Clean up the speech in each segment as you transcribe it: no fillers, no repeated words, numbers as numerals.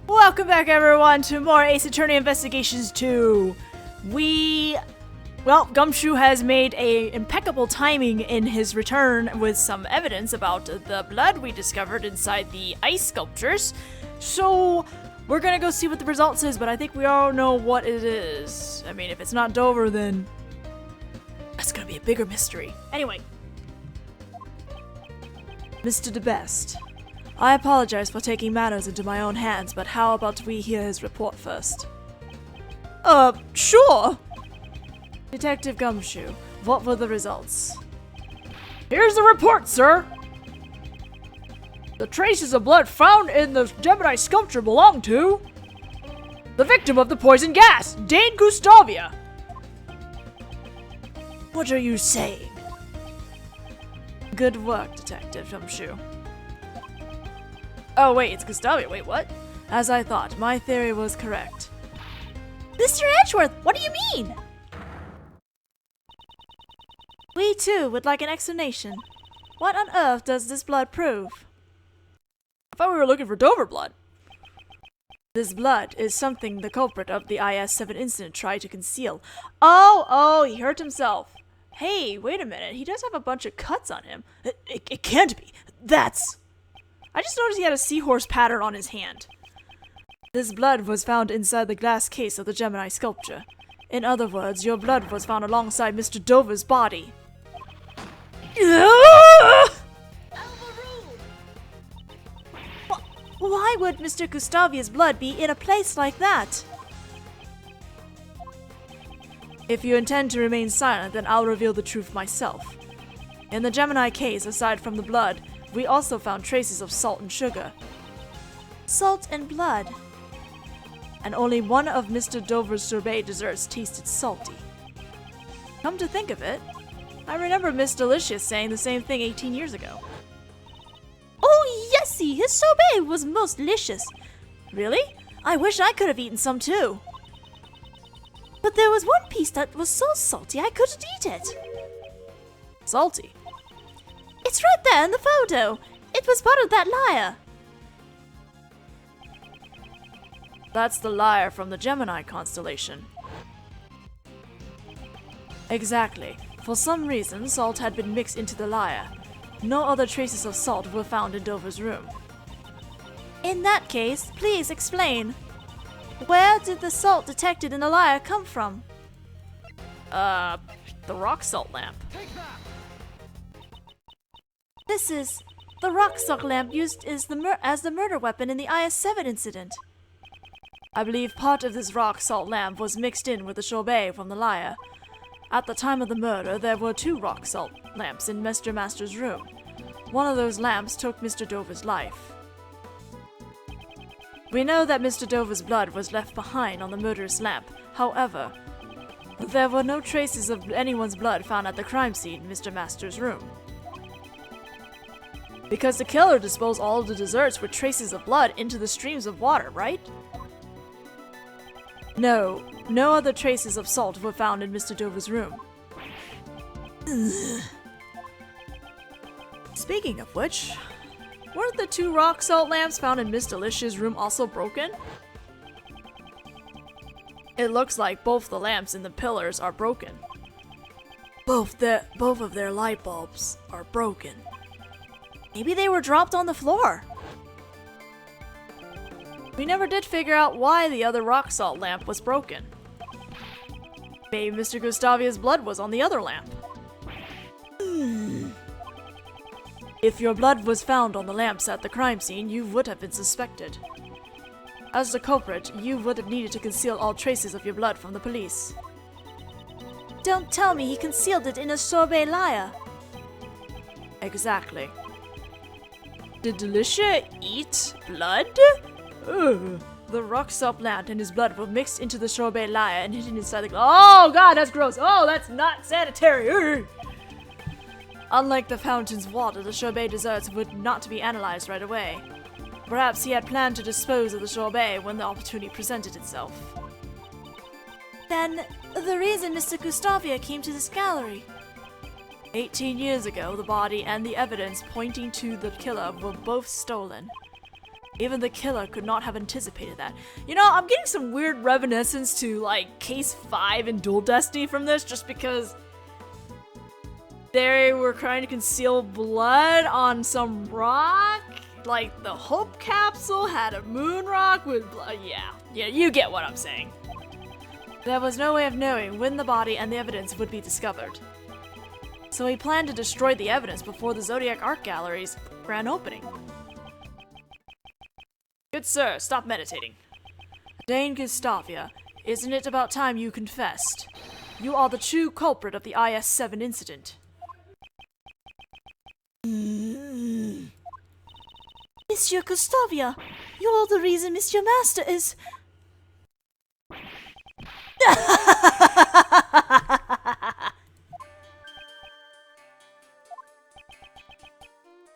Welcome back, everyone, to more Ace Attorney Investigations 2. Gumshoe has made a impeccable timing in his return with some evidence about the blood we discovered inside the ice sculptures. So, we're gonna go see what the results is, but I think we all know what it is. I mean, if it's not Dover, then that's gonna be a bigger mystery. Anyway. Mr. DeBest, I apologize for taking matters into my own hands, but how about we hear his report first? Sure! Detective Gumshoe, what were the results? Here's the report, sir! The traces of blood found in the Gemini sculpture belong to the victim of the poison gas, Dane Gustavia! What are you saying? Good work, Detective Gumshoe. Oh wait, it's Gustavia. Wait, what? As I thought, my theory was correct. Mr. Edgeworth, what do you mean? We too would like an explanation. What on earth does this blood prove? I thought we were looking for Dover blood. This blood is something the culprit of the IS-7 incident tried to conceal. Oh, he hurt himself. Hey, wait a minute. He does have a bunch of cuts on him. It can't be. I just noticed he had a seahorse pattern on his hand. This blood was found inside the glass case of the Gemini sculpture. In other words, your blood was found alongside Mr. Dover's body. Why would Mr. Gustavia's blood be in a place like that? If you intend to remain silent, then I'll reveal the truth myself. In the Gemini case, aside from the blood, we also found traces of salt and sugar. Salt and blood. And only one of Mr. Dover's sorbet desserts tasted salty. Come to think of it, I remember Miss Delicious saying the same thing 18 years ago. Oh, yesy, his sorbet was most delicious. Really? I wish I could have eaten some too. But there was one piece that was so salty I couldn't eat it. Salty? It's right there in the photo. It was part of that lyre. That's the lyre from the Gemini constellation. Exactly. For some reason, salt had been mixed into the lyre. No other traces of salt were found in Dover's room. In that case, please explain. Where did the salt detected in the lyre come from? The rock salt lamp. This is the rock salt lamp used as the murder weapon in the IS-7 incident. I believe part of this rock salt lamp was mixed in with the sorbet from the lyre. At the time of the murder, there were 2 rock salt lamps in Mr. Master's room. One of those lamps took Mr. Dover's life. We know that Mr. Dover's blood was left behind on the murderous lamp. However, there were no traces of anyone's blood found at the crime scene in Mr. Master's room. Because the killer disposed all of the desserts with traces of blood into the streams of water, right? No other traces of salt were found in Mr. Dover's room. Ugh. Speaking of which, weren't the 2 rock salt lamps found in Miss Delicia's room also broken? It looks like both the lamps in the pillars are broken. Both of their light bulbs are broken. Maybe they were dropped on the floor. We never did figure out why the other rock salt lamp was broken. Maybe Mr. Gustavia's blood was on the other lamp. If your blood was found on the lamps at the crime scene, you would have been suspected. As the culprit, you would have needed to conceal all traces of your blood from the police. Don't tell me he concealed it in a sorbet lyre. Exactly. Did Delicia eat blood? Ugh. The rock salt lamp and his blood were mixed into the sorbet lyre and hidden inside the Oh god, that's gross! Oh, that's not sanitary! Ugh. Unlike the fountain's water, the sorbet desserts would not be analyzed right away. Perhaps he had planned to dispose of the sorbet when the opportunity presented itself. Then, the reason Mr. Gustavia came to this gallery. 18 years ago, the body and the evidence pointing to the killer were both stolen. Even the killer could not have anticipated that. You know, I'm getting some weird reminiscence to, like, Case 5 in Dual Destiny from this, just because they were trying to conceal blood on some rock. Like, the Hope Capsule had a moon rock with blood. Yeah, you get what I'm saying. There was no way of knowing when the body and the evidence would be discovered. So he planned to destroy the evidence before the Zodiac Art Gallery's grand opening. Good sir, stop meditating. Dane Gustavia, isn't it about time you confessed? You are the true culprit of the IS-7 incident. Monsieur Gustavia, you're the reason Monsieur Master is...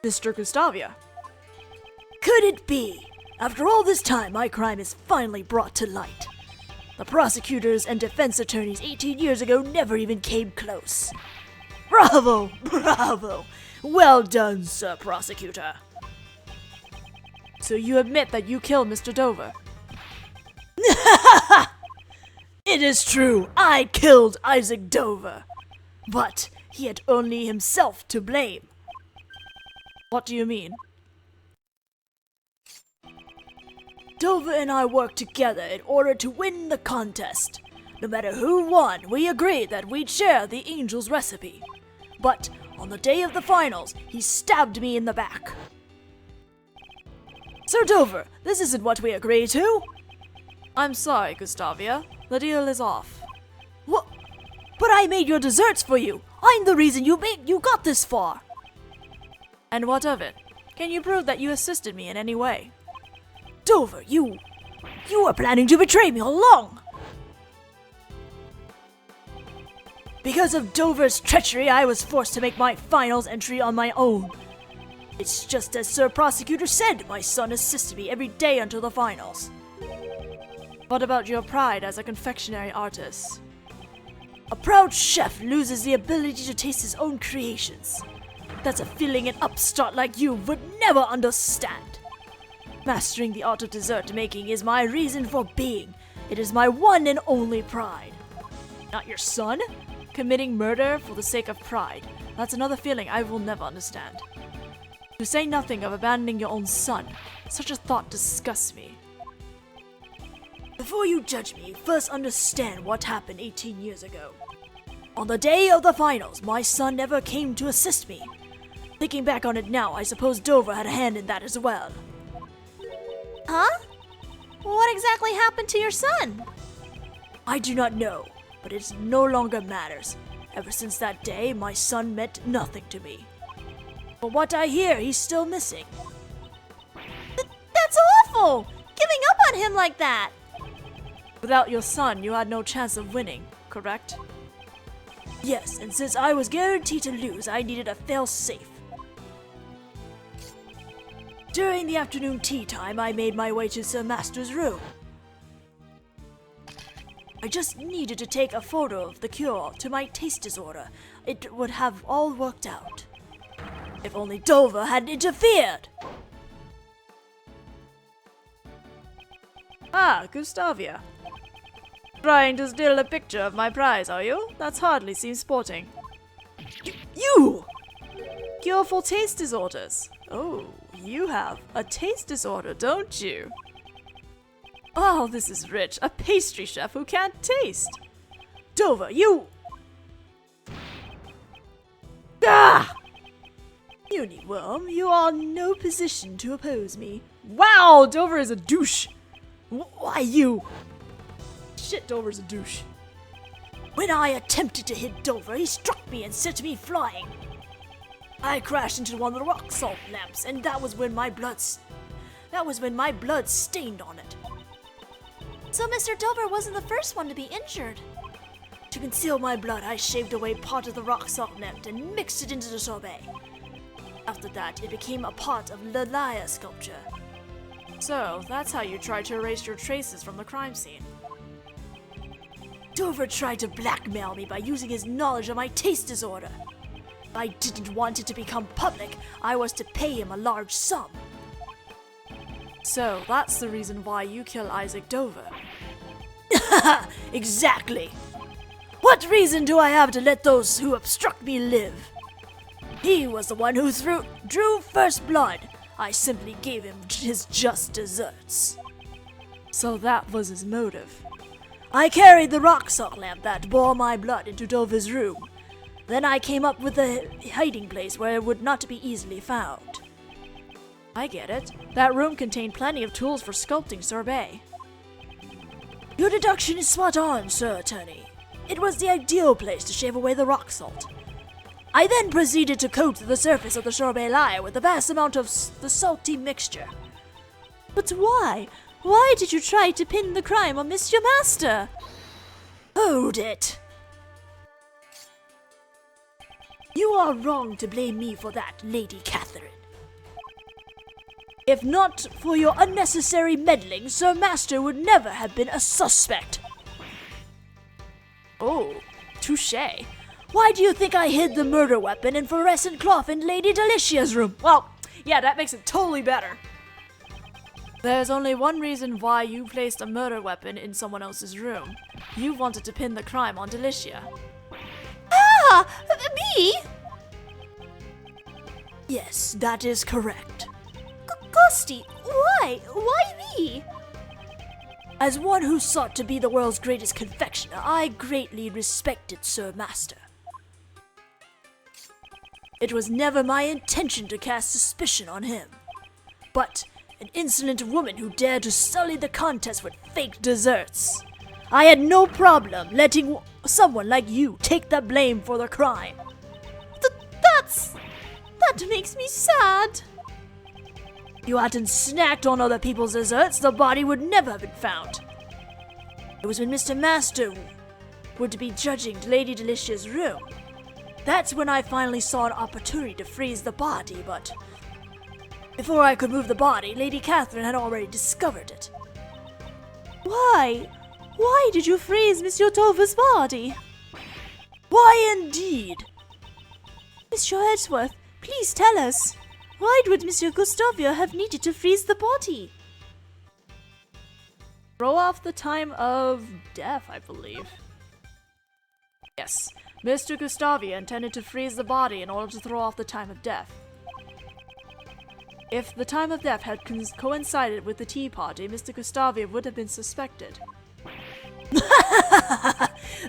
Mr. Gustavia. Could it be? After all this time, my crime is finally brought to light. The prosecutors and defense attorneys 18 years ago never even came close. Bravo! Bravo! Well done, Sir Prosecutor. So you admit that you killed Mr. Dover? It is true, I killed Isaac Dover. But he had only himself to blame. What do you mean? Dover and I worked together in order to win the contest. No matter who won, we agreed that we'd share the angel's recipe. But on the day of the finals, he stabbed me in the back. Sir Dover, this isn't what we agreed to. I'm sorry, Gustavia. The deal is off. What? But I made your desserts for you. I'm the reason you got this far. And what of it? Can you prove that you assisted me in any way? Dover, you were planning to betray me all along. Because of Dover's treachery, I was forced to make my finals entry on my own. It's just as Sir Prosecutor said, my son assisted me every day until the finals. What about your pride as a confectionery artist? A proud chef loses the ability to taste his own creations. That's a feeling an upstart like you would never understand. Mastering the art of dessert making is my reason for being. It is my one and only pride. Not your son? Committing murder for the sake of pride. That's another feeling I will never understand. To say nothing of abandoning your own son. Such a thought disgusts me. Before you judge me, first understand what happened 18 years ago. On the day of the finals, my son never came to assist me. Thinking back on it now, I suppose Dover had a hand in that as well. Huh? What exactly happened to your son? I do not know, but it no longer matters. Ever since that day, my son meant nothing to me. But what I hear, he's still missing. That's awful! Giving up on him like that! Without your son, you had no chance of winning, correct? Yes, and since I was guaranteed to lose, I needed a fail-safe. During the afternoon tea time, I made my way to Sir Master's room. I just needed to take a photo of the cure to my taste disorder. It would have all worked out. If only Dover hadn't interfered! Ah, Gustavia. Trying to steal a picture of my prize, are you? That's hardly seems sporting. You! Cure for taste disorders. Oh, you have a taste disorder, don't you? Oh, this is rich. A pastry chef who can't taste. Dover, you... Ah! Uniworm, you are in no position to oppose me. Wow, Dover is a douche. Why you? Shit, Dover's a douche. When I attempted to hit Dover, he struck me and sent me flying. I crashed into one of the rock salt lamps, and that was when my blood stained on it. So Mr. Dover wasn't the first one to be injured. To conceal my blood, I shaved away part of the rock salt lamp and mixed it into the sorbet. After that, it became a part of the Lyre sculpture. So, that's how you tried to erase your traces from the crime scene. Dover tried to blackmail me by using his knowledge of my taste disorder. If I didn't want it to become public, I was to pay him a large sum. So, that's the reason why you kill Isaac Dover. Exactly. What reason do I have to let those who obstruct me live? He was the one who drew first blood. I simply gave him his just deserts. So that was his motive. I carried the rock salt lamp that bore my blood into Dover's room. Then I came up with a hiding place where it would not be easily found. I get it. That room contained plenty of tools for sculpting sorbet. Your deduction is spot on, Sir Attorney. It was the ideal place to shave away the rock salt. I then proceeded to coat the surface of the sorbet layer with a vast amount of the salty mixture. But why? Why did you try to pin the crime on Mr. Master? Hold it! You are wrong to blame me for that, Lady Catherine. If not for your unnecessary meddling, Sir Master would never have been a suspect. Oh, touché. Why do you think I hid the murder weapon and fluorescent cloth in Lady Delicia's room? Well, yeah, that makes it totally better. There's only one reason why you placed a murder weapon in someone else's room. You wanted to pin the crime on Delicia. Ah! Me? Yes, that is correct. Ghosty, why? Why me? As one who sought to be the world's greatest confectioner, I greatly respected Sir Master. It was never my intention to cast suspicion on him. But an insolent woman who dared to sully the contest with fake desserts. I had no problem letting someone like you take the blame for the crime. That makes me sad. If you hadn't snacked on other people's desserts, the body would never have been found. It was when Mr. Master would be judging Lady Delicia's room. That's when I finally saw an opportunity to freeze the body, but before I could move the body, Lady Catherine had already discovered it. Why? Why did you freeze Monsieur Dover's body? Why indeed? Monsieur Edgeworth, please tell us. Why would Monsieur Gustavio have needed to freeze the body? Throw off the time of death, I believe. Yes, Mr. Gustavio intended to freeze the body in order to throw off the time of death. If the time of death had coincided with the tea party, Mr. Gustavio would have been suspected.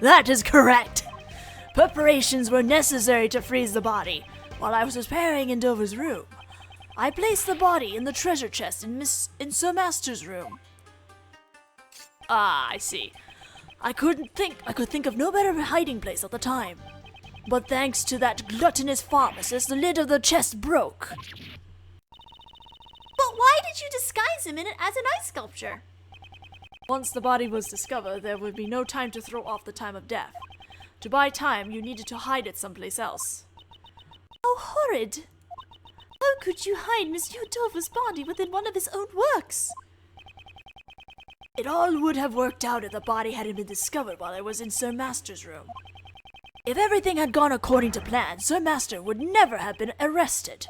That is correct. Preparations were necessary to freeze the body. While I was preparing in Dover's room, I placed the body in the treasure chest in Sir Master's room. Ah, I see. I could think of no better hiding place at the time. But thanks to that gluttonous pharmacist, the lid of the chest broke. But why did you disguise him as an ice sculpture? Once the body was discovered, there would be no time to throw off the time of death. To buy time, you needed to hide it someplace else. How horrid! How could you hide Monsieur Dover's body within one of his own works? It all would have worked out if the body hadn't been discovered while it was in Sir Master's room. If everything had gone according to plan, Sir Master would never have been arrested.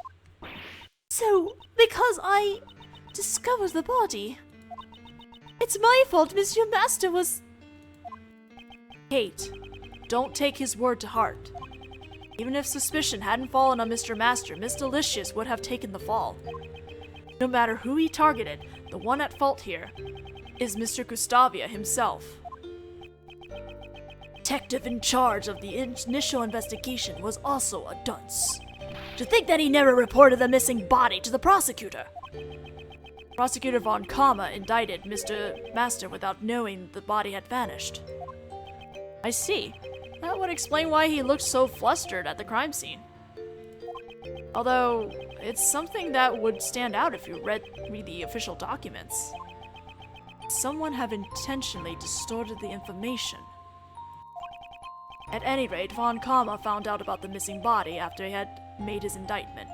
So, because I discovered the body, it's my fault Monsieur Master was... Kate, don't take his word to heart. Even if suspicion hadn't fallen on Mr. Master, Miss Delicious would have taken the fall. No matter who he targeted, the one at fault here is Mr. Gustavia himself. Detective in charge of the initial investigation was also a dunce. To think that he never reported the missing body to the prosecutor. Prosecutor Von Kama indicted Mr. Master without knowing the body had vanished. I see. That would explain why he looked so flustered at the crime scene. Although, it's something that would stand out if you read the official documents. Someone have intentionally distorted the information. At any rate, Von Kama found out about the missing body after he had made his indictment.